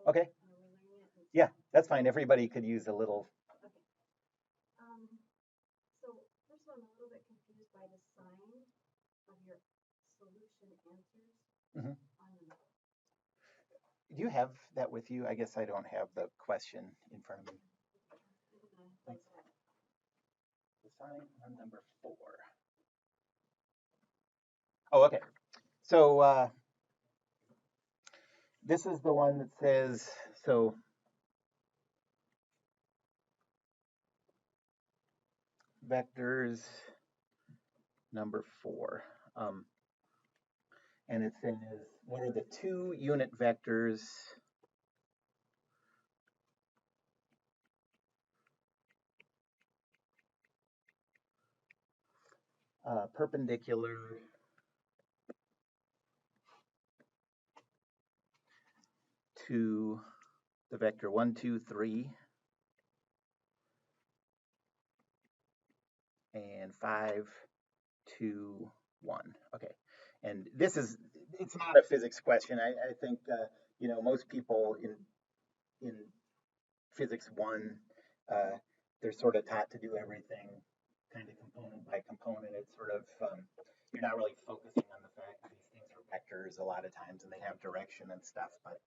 Okay. Yeah, that's fine. Everybody could use a little. Mhm. Do you have that with you? I guess I don't have the question in front of me. The sign on number 4. Oh, okay. So this is the one that says, so vectors number 4. And it says, what are the 2 unit vectors perpendicular to the vector 1, 2, 3, and 5, 2, 1. Okay. And this is, it's not a physics question. I think, most people in physics 1, they're sort of taught to do everything kind of component by component. It's sort of, you're not really focusing on the fact that these things are vectors a lot of times and they have direction and stuff. But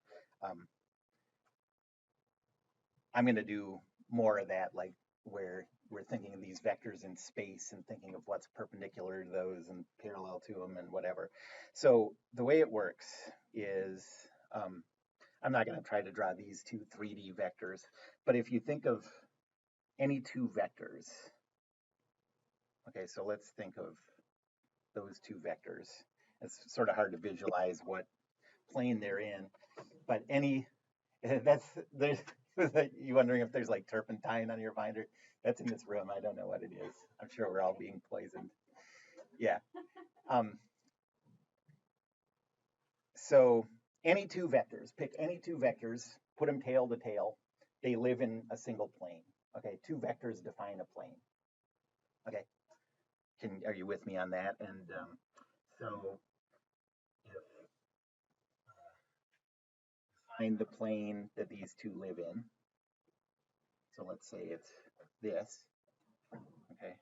I'm going to do more of that, like where we're thinking of these vectors in space and thinking of what's perpendicular to those and parallel to them and whatever. So the way it works is, I'm not going to try to draw these 2 3D vectors, but if you think of any 2 vectors, okay, so let's think of those 2 vectors. It's sort of hard to visualize what plane they're in, but there's you wondering if there's like turpentine on your binder? That's in this room. I don't know what it is. I'm sure we're all being poisoned. Yeah. So any 2 vectors, pick any 2 vectors, put them tail to tail. They live in a single plane. Okay, 2 vectors define a plane. Okay, are you with me on that? And so if find the plane that these 2 live in. So let's say it's this. Okay.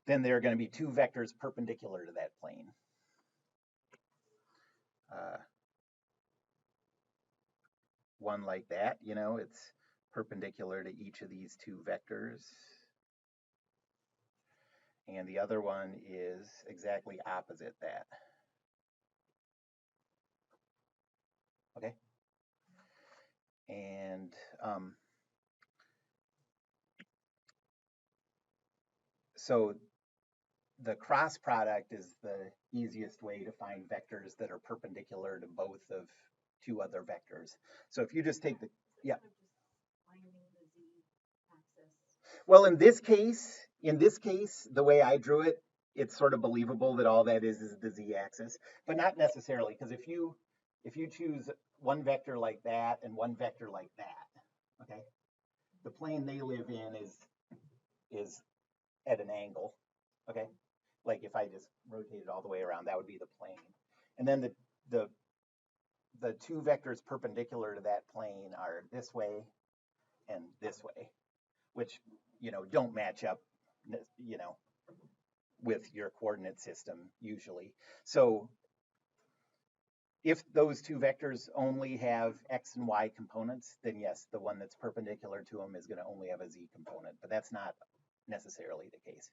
Then there are going to be 2 vectors perpendicular to that plane. One like that, it's perpendicular to each of these 2 vectors. And the other one is exactly opposite that. Okay? And so the cross product is the easiest way to find vectors that are perpendicular to both of 2 other vectors. So if you just take the, yeah. Well, in this case, the way I drew it, it's sort of believable that all that is the z-axis, but not necessarily, because if you choose one vector like that and one vector like that, okay, the plane they live in is at an angle, okay? Like if I just rotate it all the way around, that would be the plane. And then the 2 vectors perpendicular to that plane are this way and this way, which, don't match up, with your coordinate system usually. So if those 2 vectors only have x and y components, then yes, the one that's perpendicular to them is going to only have a z component, but that's not necessarily the case.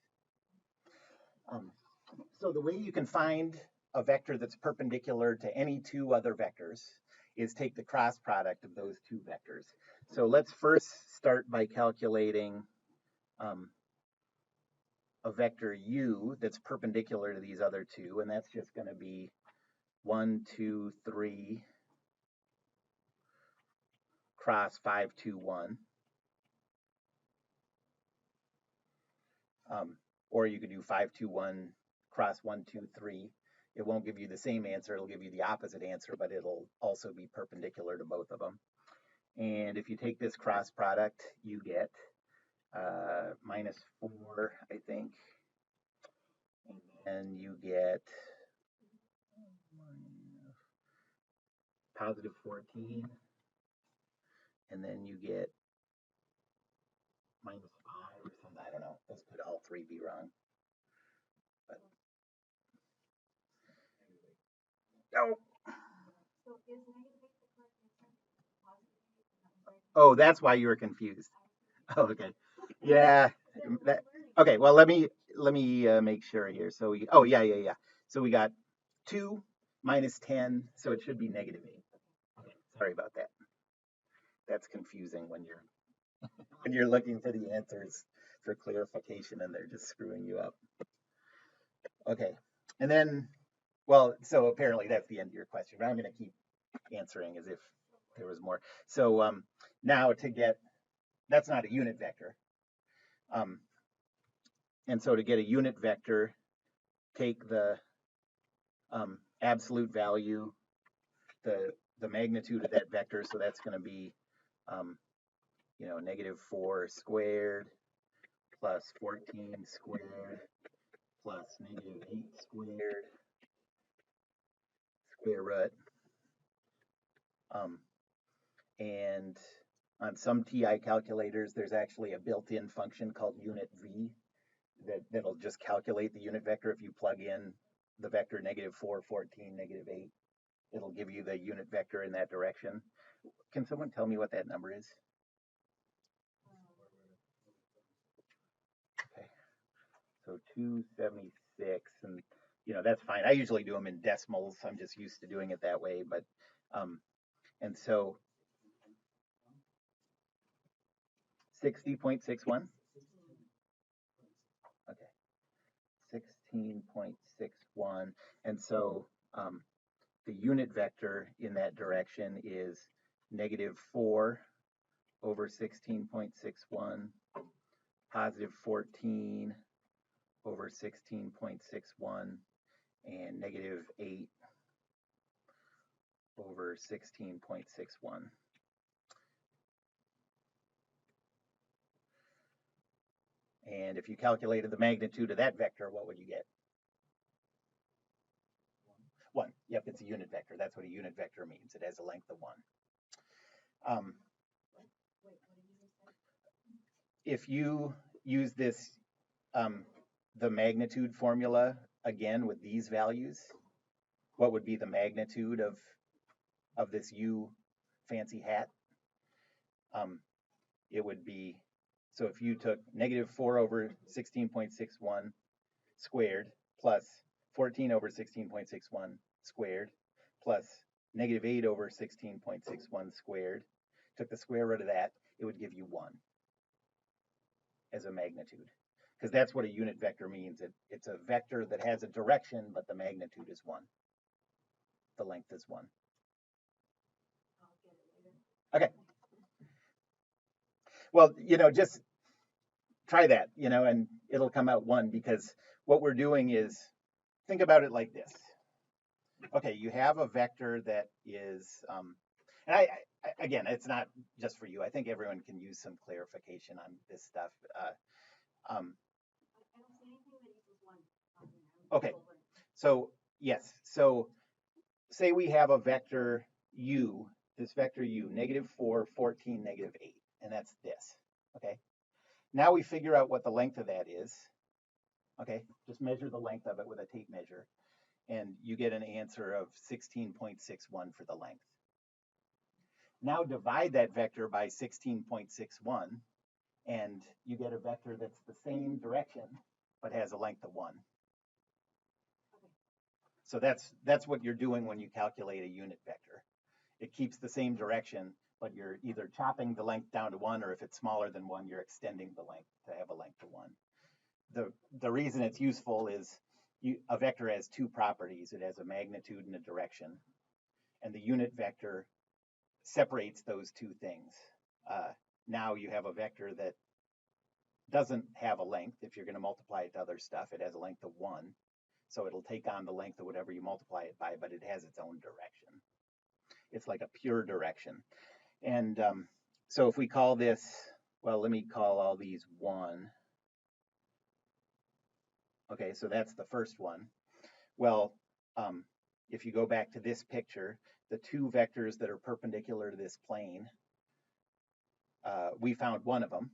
So the way you can find a vector that's perpendicular to any 2 other vectors is take the cross product of those 2 vectors. So let's first start by calculating a vector u that's perpendicular to these other 2, and that's just going to be 1, 2, 3 cross 5, 2, 1. Or you could do 5, 2, 1 cross 1, 2, 3. It won't give you the same answer. It'll give you the opposite answer, but it'll also be perpendicular to both of them. And if you take this cross product, you get -4, I think. and you get positive 14, and then you get minus 5 or something. I don't know. Those could all three be wrong. But oh, oh, that's why you were confused. Oh, okay. Yeah. That, okay. Well, let me make sure here. So we. Oh, yeah, yeah, yeah. So we got 2 minus 10, so it should be -8. Okay. Sorry about that. That's confusing when you're looking for the answers for clarification and they're just screwing you up. Okay. And then, well, so apparently that's the end of your question, but I'm going to keep answering as if there was more. So now to get, that's not a unit vector. Um, and so to get a unit vector, take the absolute value, the magnitude of that vector. So that's going to be, um, -4 squared plus 14 squared plus -8 squared square root. And on some TI calculators, there's actually a built-in function called unit v that'll just calculate the unit vector. If you plug in the vector -4, 14, -8, it'll give you the unit vector in that direction. Can someone tell me what that number is? Okay, so 276, and that's fine. I usually do them in decimals. I'm just used to doing it that way. But and so 60.61. Okay, 16.61, and so the unit vector in that direction is -4 over 16.61, positive 14 over 16.61, and -8 over 16.61. And if you calculated the magnitude of that vector, what would you get? 1. Yep, it's a unit vector. That's what a unit vector means. It has a length of 1. If you use this, the magnitude formula again with these values, what would be the magnitude of this U fancy hat? It would be, so if you took -4 over 16.61 squared plus 14 over 16.61 squared plus -8 over 16.61 squared, took the square root of that, it would give you 1 as a magnitude. Because that's what a unit vector means. It's a vector that has a direction, but the magnitude is 1. The length is 1. Okay. Well, just try that, and it'll come out 1, because what we're doing is, think about it like this. Okay, you have a vector that is, and I again, it's not just for you. I think everyone can use some clarification on this stuff. Okay, so yes, so say we have a vector u, this vector u, -4, 14, -8, and that's this. Okay, now we figure out what the length of that is. Okay, just measure the length of it with a tape measure, and you get an answer of 16.61 for the length. Now divide that vector by 16.61, and you get a vector that's the same direction, but has a length of 1. So that's what you're doing when you calculate a unit vector. It keeps the same direction, but you're either chopping the length down to 1, or if it's smaller than 1, you're extending the length to have a length of 1. The reason it's useful is a vector has 2 properties. It has a magnitude and a direction, and the unit vector separates those 2 things. Now you have a vector that doesn't have a length. If you're going to multiply it to other stuff, it has a length of 1. So it'll take on the length of whatever you multiply it by, but it has its own direction. It's like a pure direction. And so if we call this, well, let me call all these 1. Okay, so that's the first one. Well, if you go back to this picture, the two vectors that are perpendicular to this plane, we found one of them.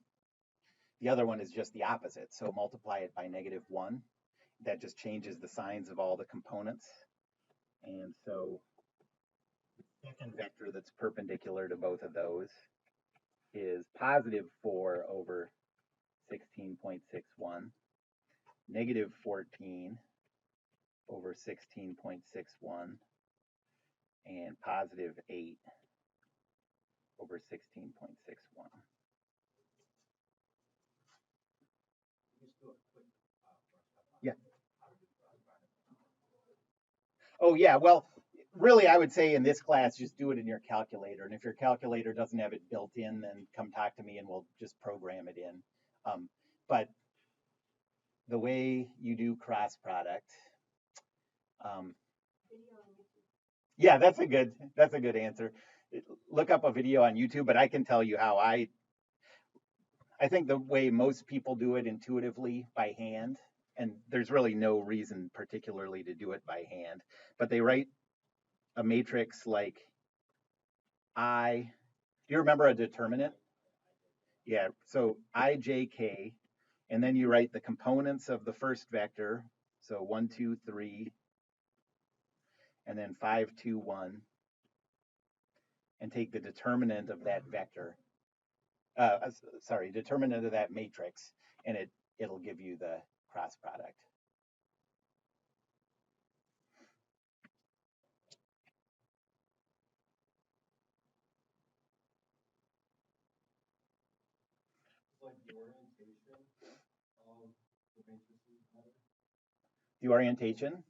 The other one is just the opposite. So multiply it by -1. That just changes the signs of all the components. And so the second vector that's perpendicular to both of those is +4 over 16.61, -14 over 16.61, and +8 over 16.61. Yeah. Oh, yeah. Well, really, I would say in this class, just do it in your calculator. And if your calculator doesn't have it built in, then come talk to me and we'll just program it in. But the way you do cross product, um, yeah, that's a good answer. Look up a video on YouTube, but I can tell you how I think the way most people do it intuitively by hand, and there's really no reason particularly to do it by hand, but they write a matrix like I. Do you remember a determinant? Yeah, so I, J, K, and then you write the components of the first vector. So 1, 2, 3, and then 5, 2, 1, and take the determinant of that vector. Determinant of that matrix, and it'll give you the cross product. The orientation?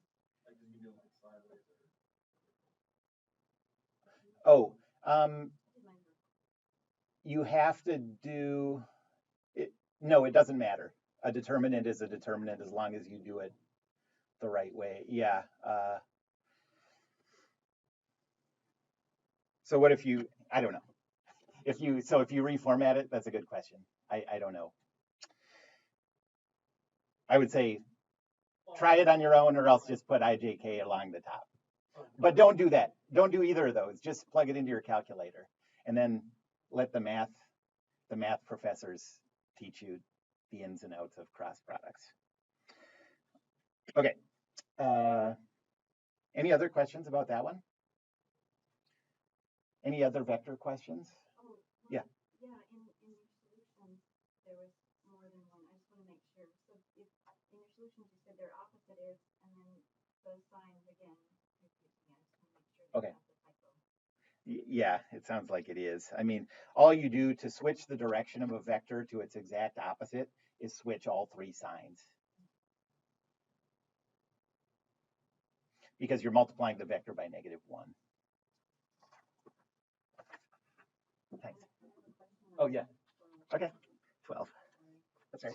Oh, you have to do it. No, it doesn't matter. A determinant is a determinant as long as you do it the right way. Yeah. So what if you, I don't know. If you reformat it, that's a good question. I don't know. I would say try it on your own or else just put IJK along the top. But don't do that. Don't do either of those. Just plug it into your calculator and then let the math professors teach you the ins and outs of cross products. Okay. Any other questions about that one? Any other vector questions? Yeah. Yeah, in your solutions, there was more than one. I just want to make sure. So if in your solutions you said they're opposite is, and then those signs again confuse me. I just want to make sure. Okay. Yeah, it sounds like it is. I mean, all you do to switch the direction of a vector to its exact opposite is switch all three signs. Because you're multiplying the vector by -1. Thanks. Oh, yeah. Okay. 12. That's right.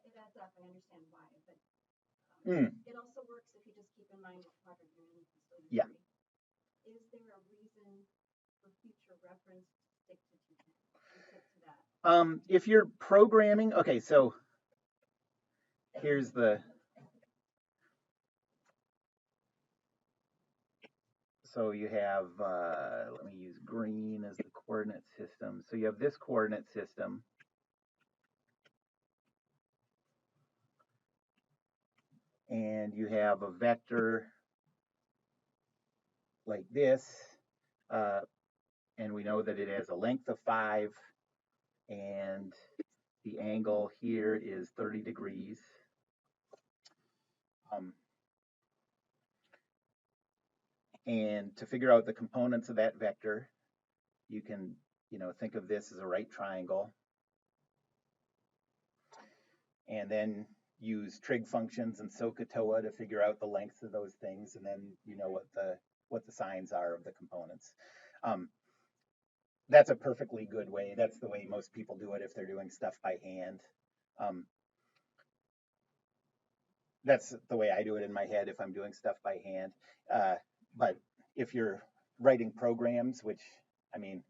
It adds up. I understand why, but it also works if you just keep in mind what quadrant you're in. Yeah. Is there a reason for future reference to stick to that? If you're programming, okay, so here's the. So you have, let me use green as the coordinate system. So you have this coordinate system. And you have a vector like this, and we know that it has a length of 5, and the angle here is 30 degrees. And to figure out the components of that vector, you can, think of this as a right triangle. And then use trig functions and SOHCAHTOA to figure out the lengths of those things, and then you know what the signs are of the components. That's a perfectly good way. That's the way most people do it if they're doing stuff by hand. That's the way I do it in my head if I'm doing stuff by hand. But if you're writing programs, which, I mean,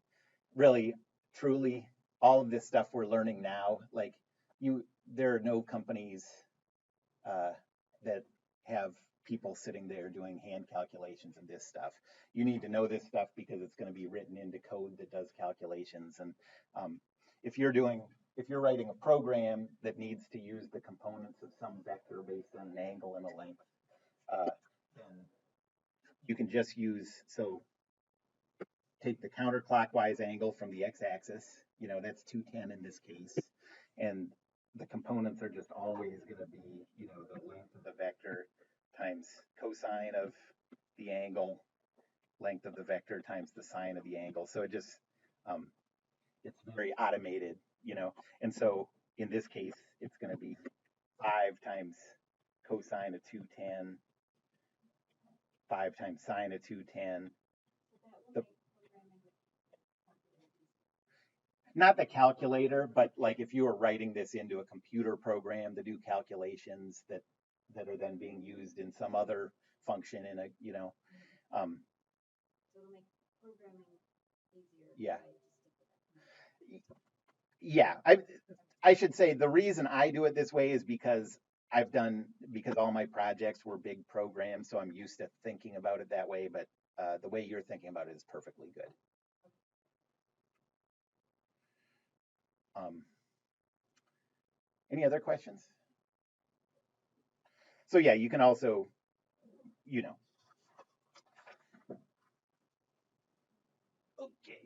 really, truly, all of this stuff we're learning now, like there are no companies uh, that have people sitting there doing hand calculations of this stuff. You need to know this stuff because it's going to be written into code that does calculations. And um, if you're doing, if you're writing a program that needs to use the components of some vector based on an angle and a length, then you can just use, so take the counterclockwise angle from the x-axis, that's 210 in this case, and the components are just always going to be, the length of the vector times cosine of the angle, length of the vector times the sine of the angle. So it just, um, it's very automated, and so in this case, it's going to be 5 times cosine of 210, 5 times sine of 210. The, not the calculator, but like if you were writing this into a computer program to do calculations that are then being used in some other function in a, um, So it'll make programming easier. yeah, Right? yeah. I should say the reason I do it this way is because because all my projects were big programs, so I'm used to thinking about it that way. But the way you're thinking about it is perfectly good. Um, any other questions? So yeah, you can also, okay.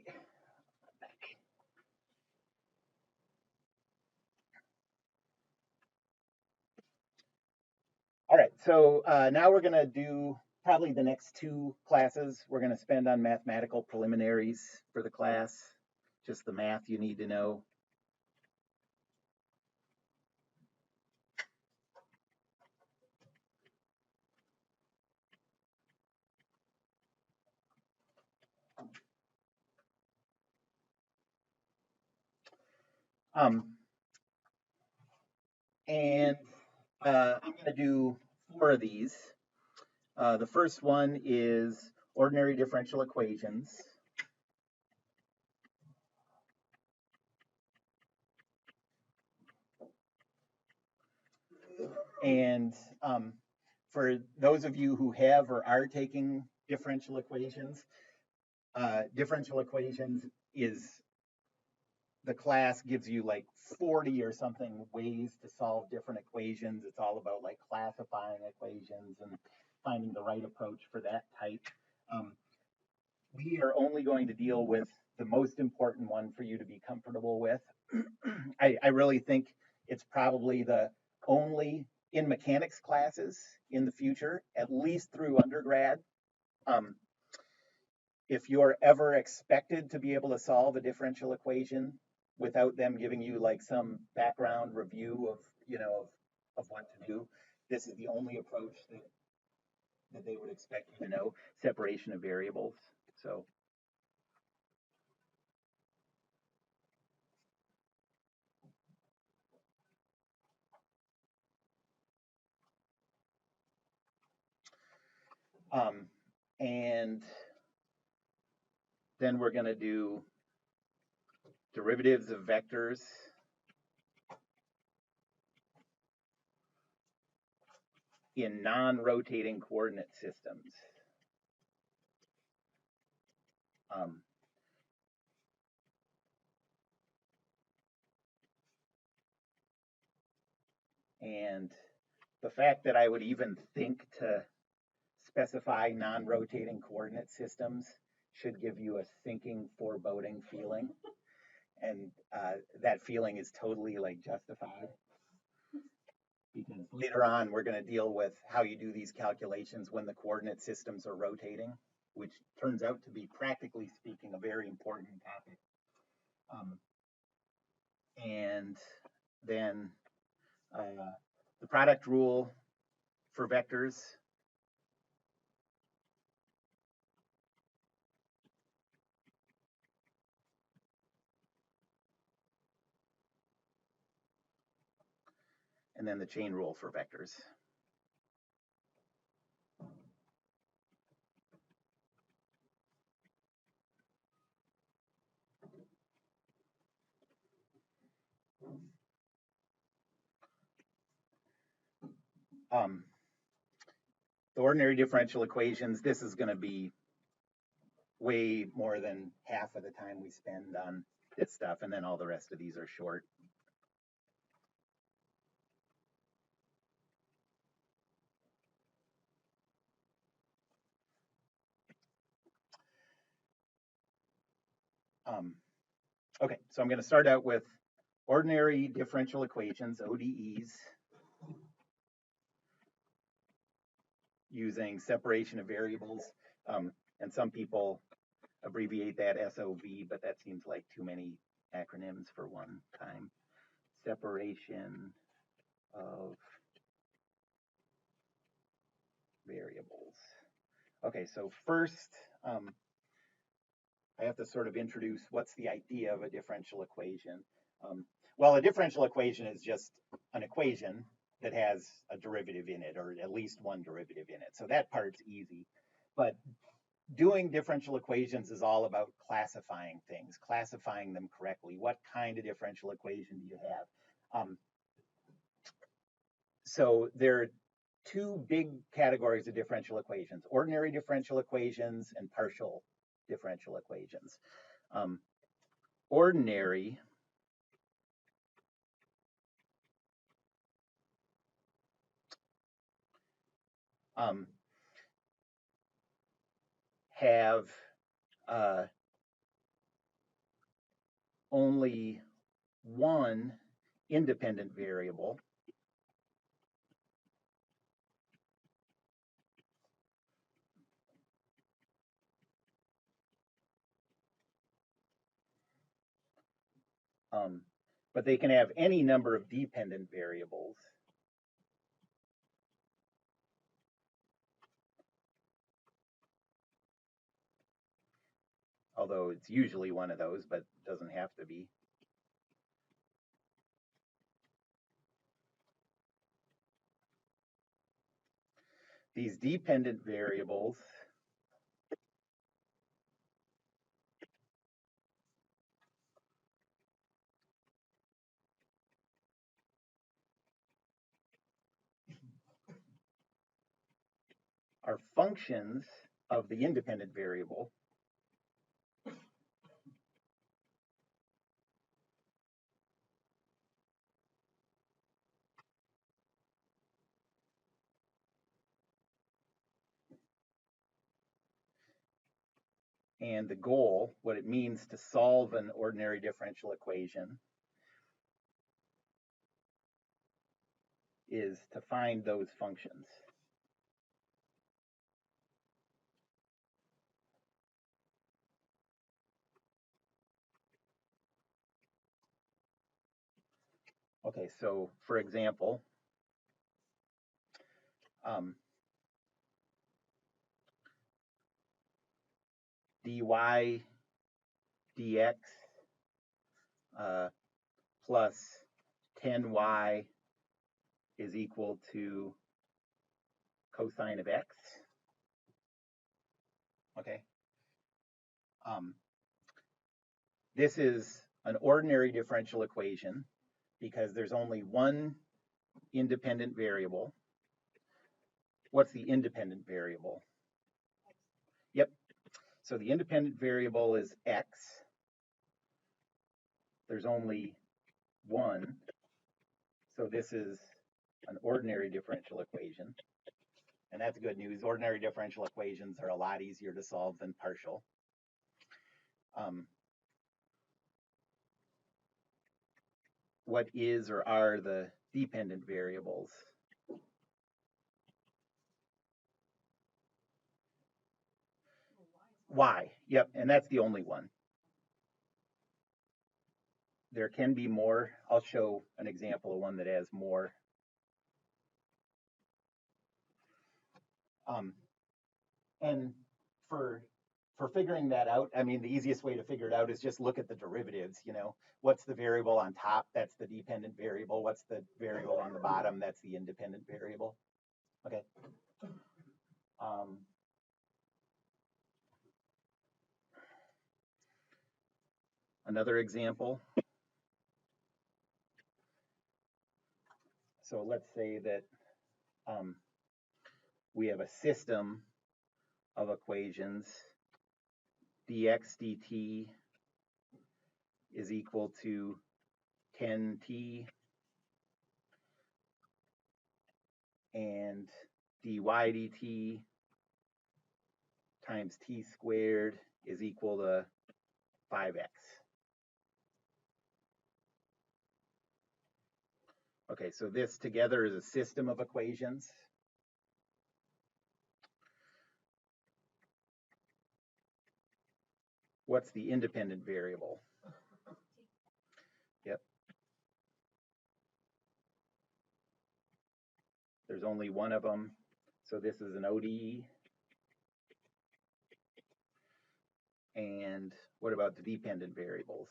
All right, so now we're going to do probably the next 2 classes we're going to spend on mathematical preliminaries for the class, just the math you need to know. Um, and I'm going to do 4 of these. The first one is ordinary differential equations. And for those of you who have or are taking differential equations is the class gives you like 40 or something ways to solve different equations. It's all about like classifying equations and finding the right approach for that type. Um, we are only going to deal with the most important one for you to be comfortable with. I really think it's probably the only in mechanics classes in the future, at least through undergrad. Um, if you're ever expected to be able to solve a differential equation without them giving you like some background review of, of what to do, this is the only approach that they would expect you to know, separation of variables. So, um, and then we're going to do derivatives of vectors in non-rotating coordinate systems. Um, and the fact that I would even think to specify non-rotating coordinate systems should give you a sinking, foreboding feeling. And that feeling is totally like justified. Because later on, we're going to deal with how you do these calculations when the coordinate systems are rotating, which turns out to be, practically speaking, a very important topic. And then the product rule for vectors. And then the chain rule for vectors. Um, the ordinary differential equations, this is going to be way more than half of the time we spend on this stuff, and then all the rest of these are short. Okay, so I'm going to start out with ordinary differential equations, ODEs, using separation of variables. And some people abbreviate that SOV, but that seems like too many acronyms for one time. Separation of variables. Okay, so first, I have to sort of introduce what's the idea of a differential equation. Well, a differential equation is just an equation that has a derivative in it, or at least one derivative in it. So that part's easy. But doing differential equations is all about classifying things, classifying them correctly. What kind of differential equation do you have? So there are two big categories of differential equations: ordinary differential equations and partial differential equations. Ordinary have only one independent variable, but they can have any number of dependent variables. Although it's usually one of those, but doesn't have to be. These dependent variables are functions of the independent variable. And the goal, what it means to solve an ordinary differential equation, is to find those functions. Okay, so for example, dy dx plus 10y is equal to cosine of x. Okay. This is an ordinary differential equation because there's only one independent variable. What's the independent variable? Yep. So the independent variable is x. There's only one. So this is an ordinary differential equation. And that's good news. Ordinary differential equations are a lot easier to solve than partial. What is or are the dependent variables? Y. Yep, and that's the only one. There can be more. I'll show an example of one that has more. And for figuring that out, I mean, the easiest way to figure it out is just look at the derivatives. You know, what's the variable on top? That's the dependent variable. What's the variable on the bottom? That's the independent variable. Okay. Another example. So let's say that we have a system of equations. dx dt is equal to 10t, and dy dt times t squared is equal to 5x. Okay, so this together is a system of equations. What's the independent variable? Yep. There's only one of them, so this is an ODE. And what about the dependent variables?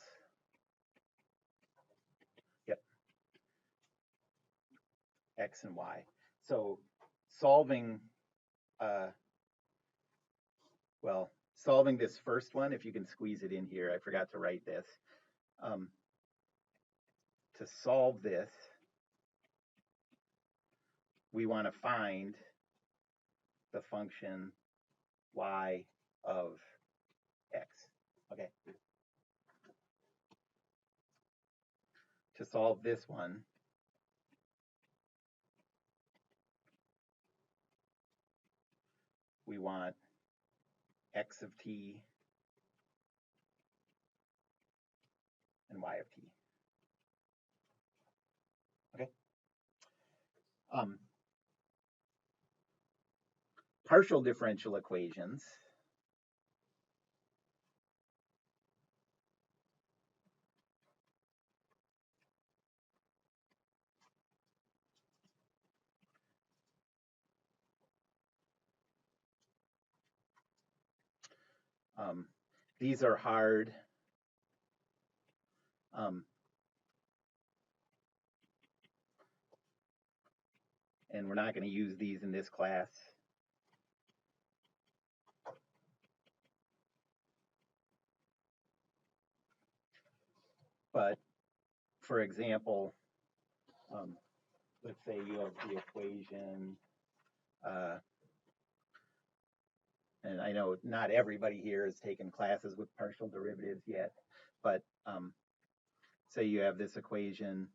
Yep. X and Y. So solving, solving this first one, if you can squeeze it in here, I forgot to write this. To solve this, we want to find the function y of x. Okay. To solve this one, we want x of t and y of t. Okay. Partial differential equations. These are hard. And we're not going to use these in this class. But for example, let's say you have the equation, and I know not everybody here has taken classes with partial derivatives yet, but say you have this equation,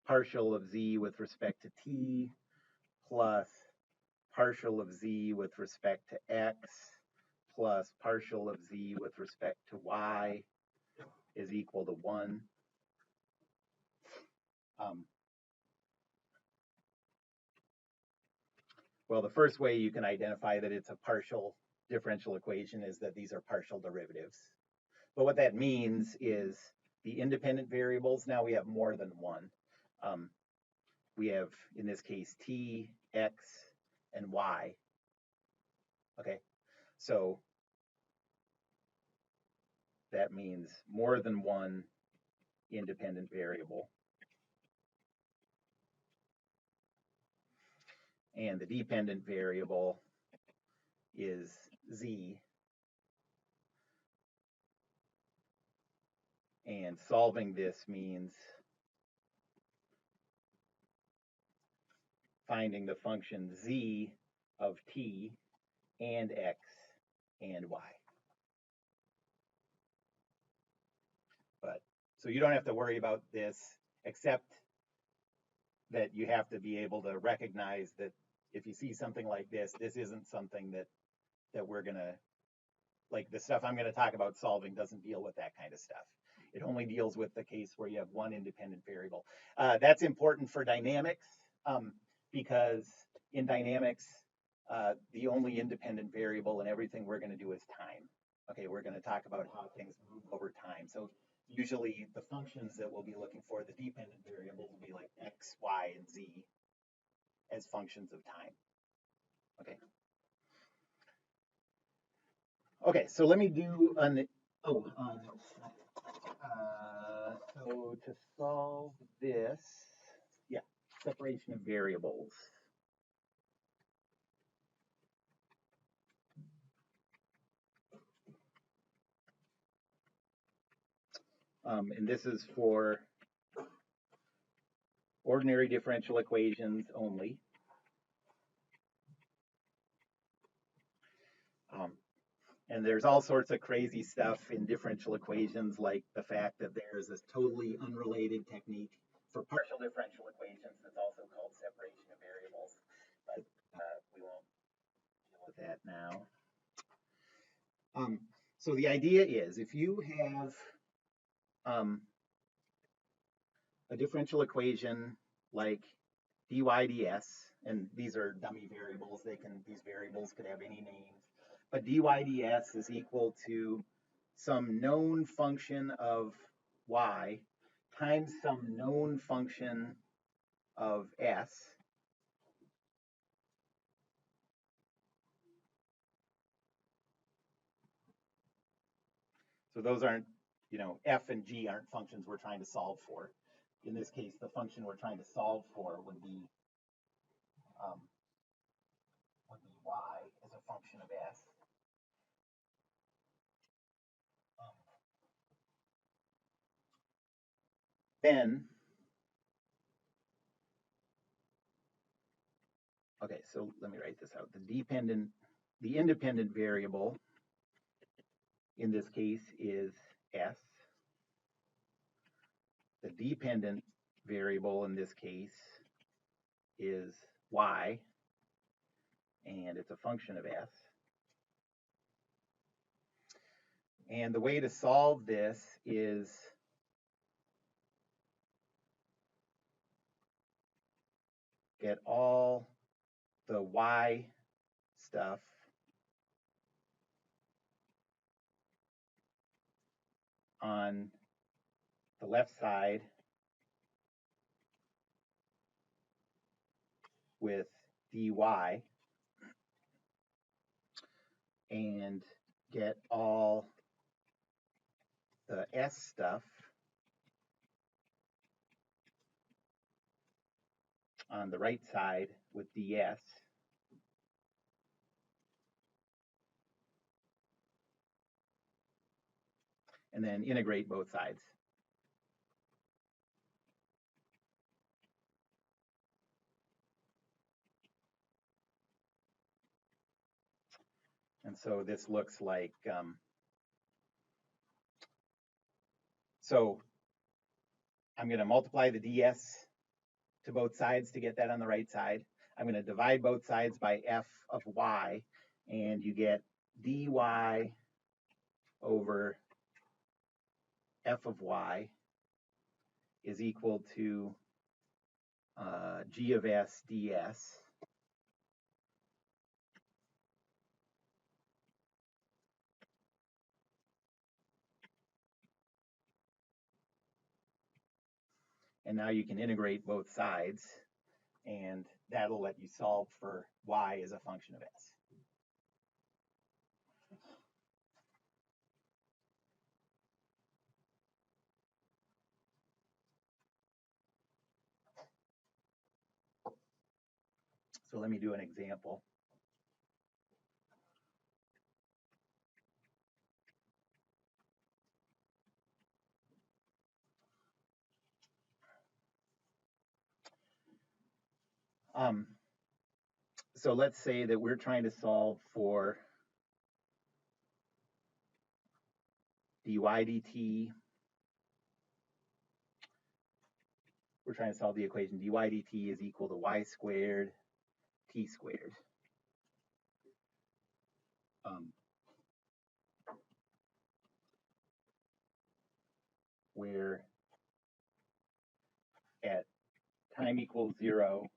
partial of z with respect to t plus partial of z with respect to x plus partial of z with respect to y is equal to 1. Well, the first way you can identify that it's a partial differential equation is that these are partial derivatives. But what that means is the independent variables, now we have more than one. We have, in this case, t, x, and y. Okay, so that means more than one independent variable. And the dependent variable is z. And solving this means finding the function z of t and x and y. But so you don't have to worry about this, except that you have to be able to recognize that if you see something like this, this isn't something that we're gonna, like the stuff I'm gonna talk about solving doesn't deal with that kind of stuff. It only deals with the case where you have one independent variable. That's important for dynamics because in dynamics, the only independent variable in everything we're gonna do is time. Okay, we're gonna talk about how things move over time. So usually the functions that we'll be looking for, the dependent variables will be like x, y, and z as functions of time. Okay. Okay, so let me do an, so to solve this, yeah, separation of variables. And this is for ordinary differential equations only. And there's all sorts of crazy stuff in differential equations, like the fact that there's this totally unrelated technique for partial differential equations that's also called separation of variables. But we won't deal with that now. So the idea is if you have a differential equation like dy ds, and these are dummy variables, these variables could have any names, but dy ds is equal to some known function of y times some known function of s. So those aren't, f and g aren't functions we're trying to solve for. In this case, the function we're trying to solve for would be y as a function of s. Then, okay, so let me write this out. The independent variable in this case is s. The dependent variable in this case is y, and it's a function of s. And the way to solve this is get all the y stuff on the left side with dy and get all the s stuff on the right side with ds. And then integrate both sides. And so this looks like, so I'm going to multiply the ds to both sides to get that on the right side. I'm going to divide both sides by f of y, and you get dy over f of y is equal to g of s ds. And now you can integrate both sides, and that'll let you solve for y as a function of s. So let me do an example. So let's say that we're trying to solve for dy dt. We're trying to solve the equation dy dt is equal to y squared t squared. Where at time equals 0,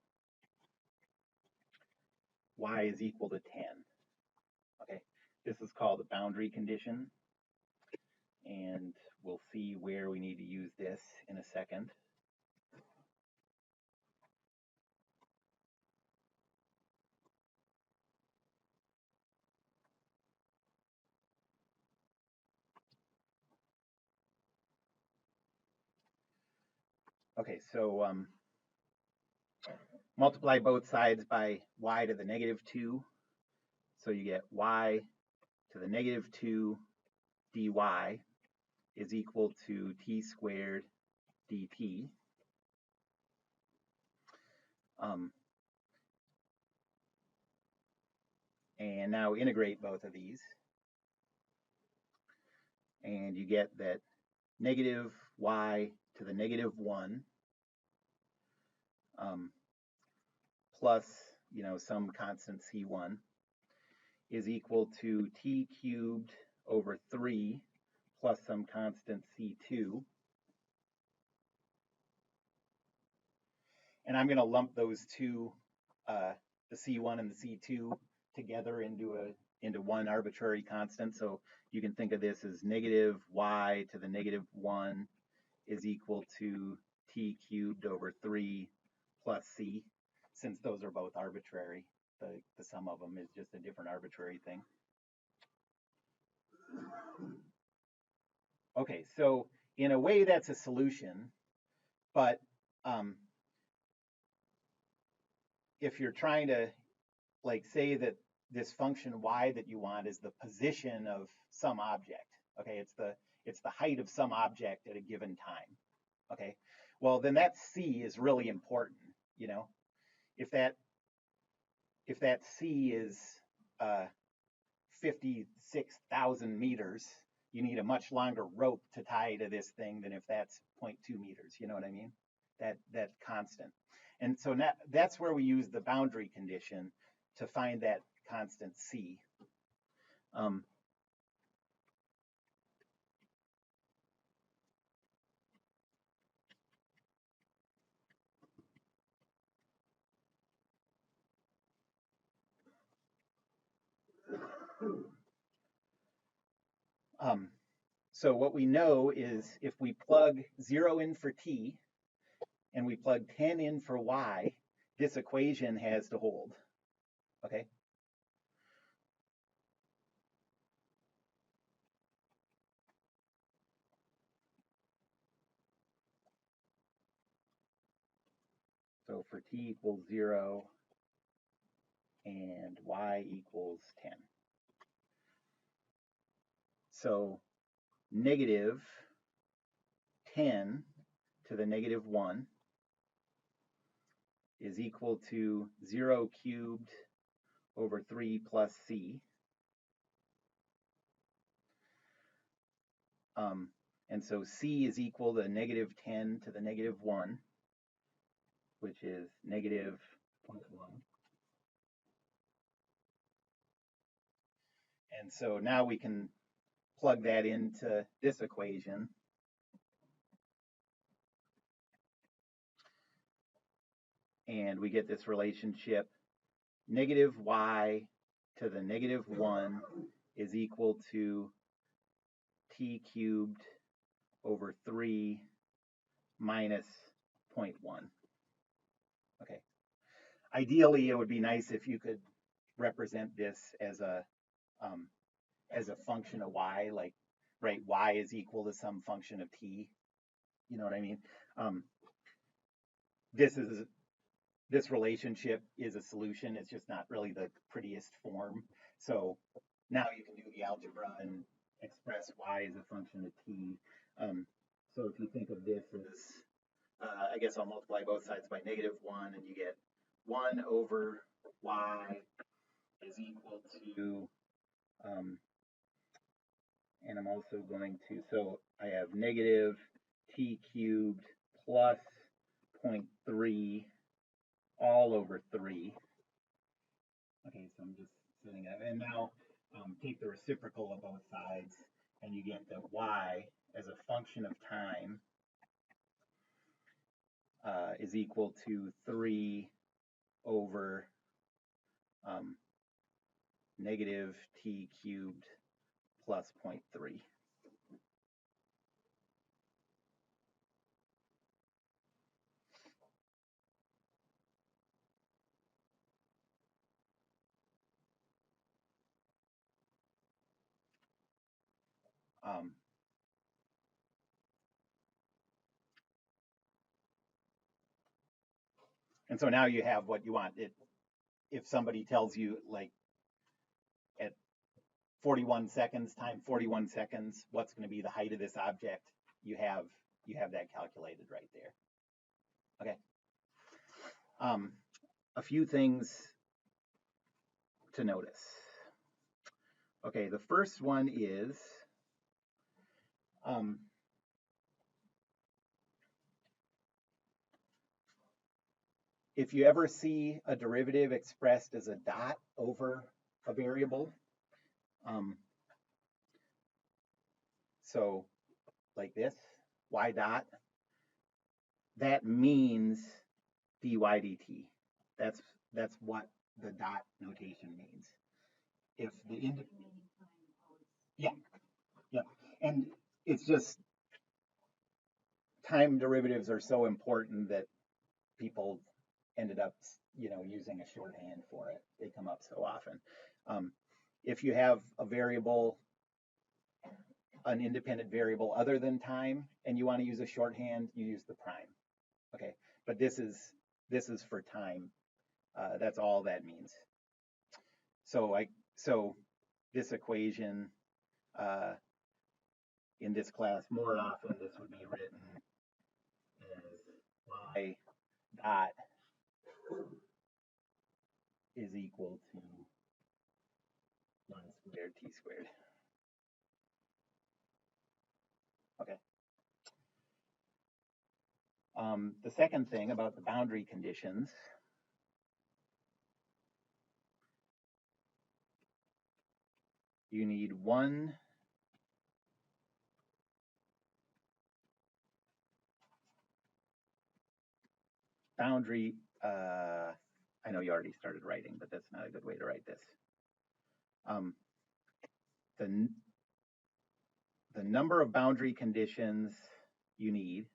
y is equal to 10. Okay, this is called a boundary condition, and we'll see where we need to use this in a second. Okay, so multiply both sides by y to the negative 2. So you get y to the negative 2 dy is equal to t squared dt. And now integrate both of these. and you get that negative y to the negative 1 plus, some constant c1 is equal to t cubed over 3 plus some constant c2. And I'm going to lump those two, the c1 and the c2, together into one arbitrary constant. So you can think of this as negative y to the negative 1 is equal to t cubed over 3 plus c. Since those are both arbitrary, the sum of them is just a different arbitrary thing. Okay, so in a way that's a solution, but if you're trying to say that this function y that you want is the position of some object, okay, it's the height of some object at a given time, okay, well then that c is really important, if that c is 56,000 meters, you need a much longer rope to tie to this thing than if that's 0.2 meters. You know what I mean? That constant. And so now that's where we use the boundary condition to find that constant c. So what we know is if we plug 0 in for t and we plug 10 in for y, this equation has to hold. Okay? So for t equals 0 and y equals 10. So negative 10 to the negative 1 is equal to 0 cubed over 3 plus c. And so c is equal to negative 10 to the negative 1, which is negative 0.1. And so now we can plug that into this equation. And we get this relationship, negative y to the negative 1 is equal to t cubed over 3 minus 0.1. Okay. Ideally, it would be nice if you could represent this as a function of y, like, right, y is equal to some function of t. You know what I mean? This relationship is a solution. It's just not really the prettiest form. So now you can do the algebra and express y as a function of t. So if you think of this as, I guess I'll multiply both sides by negative 1, and you get 1 over y is equal to, and I'm also going to, so I have negative t cubed plus 0.3 all over 3. Okay, so I'm just setting that. And now take the reciprocal of both sides, and you get that y as a function of time is equal to 3 over negative t cubed plus 0.3. And so now you have what you want. If somebody tells you, like, at 41 seconds time 41 seconds, what's going to be the height of this object, you have that calculated right there. Okay. A few things to notice. Okay, the first one is Um, if you ever see a derivative expressed as a dot over a variable, um, so like this, y dot, that means dy dt. That's what the dot notation means. If the yeah, yeah, and it's just time derivatives are so important that people ended up, using a shorthand for it. They come up so often. Um, if you have a variable, an independent variable other than time, and you want to use a shorthand, you use the prime. Okay, but this is for time. That's all that means. So this equation uh, in this class, more often this would be written as y dot is equal to 1 squared t squared. Okay. The second thing about the boundary conditions, you need one boundary. I know you already started writing, but that's not a good way to write this. The, the number of boundary conditions you need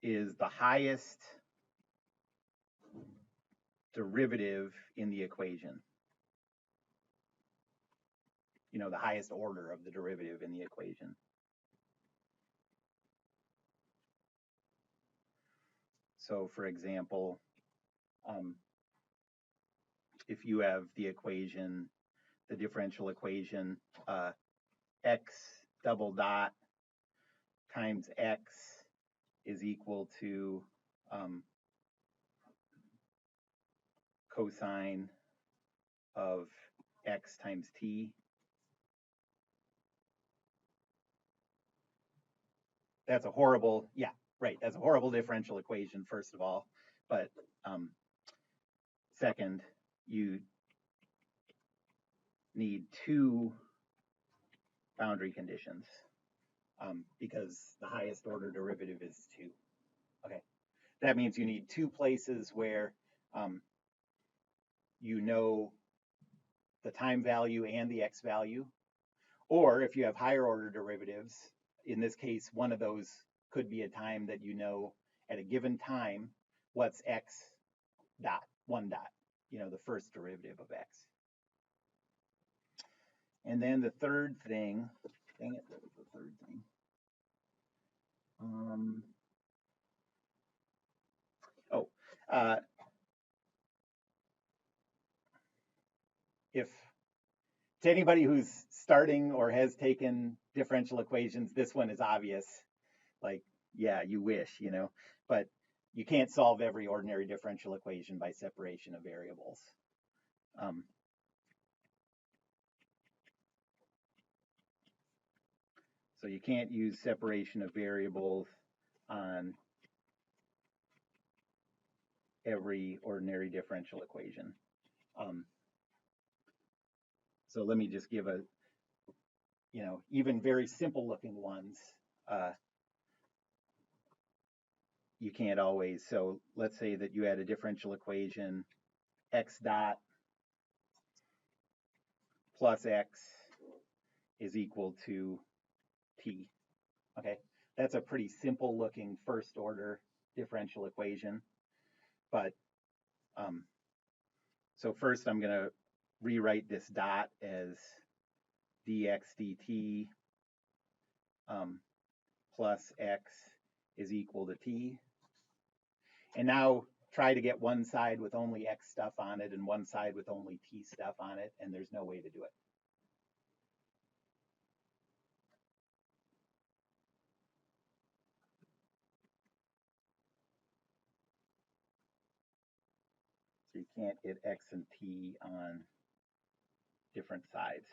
is the highest derivative in the equation. The highest order of the derivative in the equation. So for example, if you have the equation, the differential equation, x double dot times x is equal to cosine of x times t. That's a horrible, yeah, right. That's a horrible differential equation, first of all. But second, you need two boundary conditions because the highest order derivative is 2. Okay, that means you need two places where you know the time value and the x value. Or if you have higher order derivatives, in this case, one of those could be a time that you know at a given time what's x dot, 1 dot, the first derivative of x. And then the third thing, dang it, that was the third thing. If to anybody who's starting or has taken differential equations, this one is obvious. Like, yeah, you wish, but you can't solve every ordinary differential equation by separation of variables. So you can't use separation of variables on every ordinary differential equation. So let me just give a, even very simple looking ones, you can't always. So let's say that you had a differential equation, x dot plus x is equal to t. Okay, that's a pretty simple looking first order differential equation. But so first I'm going to rewrite this dot as dx dt plus x is equal to t. And now try to get one side with only x stuff on it and one side with only t stuff on it, and there's no way to do it. can't get x and t on different sides.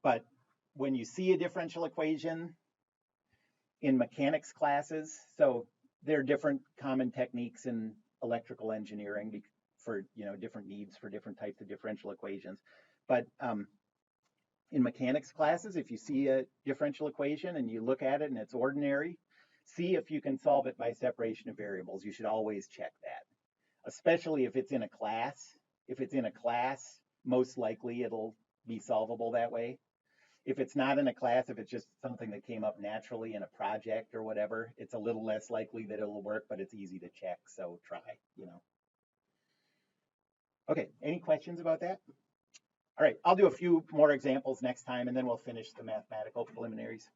But when you see a differential equation in mechanics classes, so there are different common techniques in electrical engineering for different needs for different types of differential equations. But in mechanics classes, if you see a differential equation and you look at it and it's ordinary, see if you can solve it by separation of variables. You should always check that, especially if it's in a class. If it's in a class, most likely it'll be solvable that way. If it's not in a class, if it's just something that came up naturally in a project or whatever, it's a little less likely that it'll work, but it's easy to check, so try. Okay, any questions about that? All right, I'll do a few more examples next time, and then we'll finish the mathematical preliminaries.